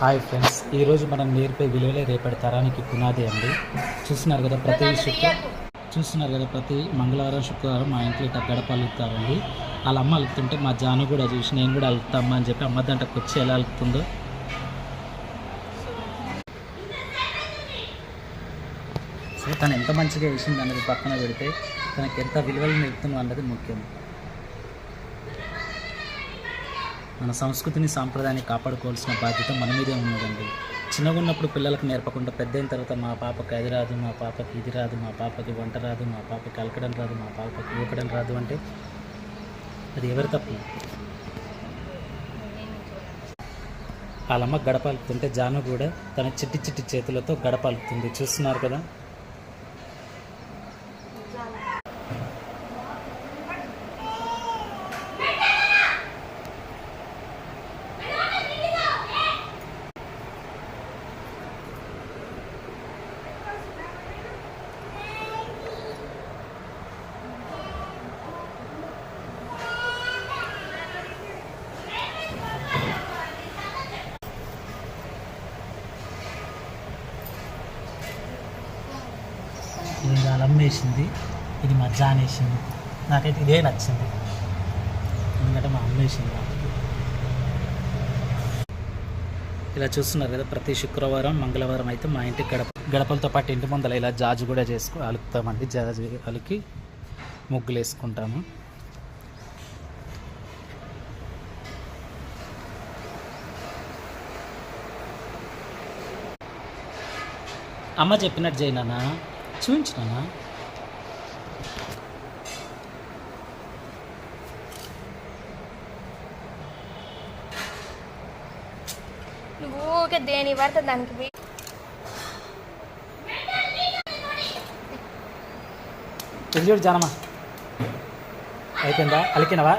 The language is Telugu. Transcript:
హాయ్ ఫ్రెండ్స్, ఈరోజు మనం నేర్పే విలువలే రేపటి తరానికి పునాది అండి. చూస్తున్నారు కదా ప్రతి మంగళవారం శుక్రవారం మా ఇంట్లో ఇట్లా గడప అలుగుతారండి. వాళ్ళ అమ్మ అలుగుతుంటే మా జాను కూడా చూసి నేను కూడా అలుగుతామ్మా అని చెప్పి అమ్మ దాంట్లోకి వచ్చి ఎలా అలుగుతుందో. సో తను ఎంత మంచిగా వేసింది అన్నది పక్కన పెడితే తనకి ఎంత విలువలు నేర్పుతున్నాం అన్నది ముఖ్యం. మన సంస్కృతిని సాంప్రదాయాన్ని కాపాడుకోవాల్సిన బాధ్యత మన మీదే ఉన్నదండి. చిన్నగా ఉన్నప్పుడు పిల్లలకు నేర్పకుండా పెద్ద అయిన తర్వాత మా పాపకి అది రాదు, మా పాపకి ఇది రాదు, మా పాపకి వంట రాదు, మా పాపకి అలకడం రాదు, మా పాపకి ఊపడం రాదు అంటే అది ఎవరి తప్పు? వాళ్ళమ్మ గడప అలుపుతుంటే జాను కూడా తన చిట్టి చిట్టి చేతులతో గడప అలుపుతుంది. చూస్తున్నారు కదా. ఇది వాళ్ళ అమ్మ వేసింది, ఇది మా జాన్ వేసింది. నాకైతే ఇదే నచ్చింది, ఎందుకంటే మా అమ్మ వేసింది. ఇలా చూస్తున్నారు కదా, ప్రతి శుక్రవారం మంగళవారం అయితే మా ఇంటి గడపలతో పాటు ఇంటి ముందర ఇలా జాజు కూడా అలుకుతామండి. జాజు అలికి ముగ్గులు వేసుకుంటాము. అమ్మ చెప్పినట్టు చేయనా, చూపించినా. నువ్వు ఊరికే దేని పడితే దానికి ఇది చూడు జానమ్మా, అయిపోయిందా? అలికినవా?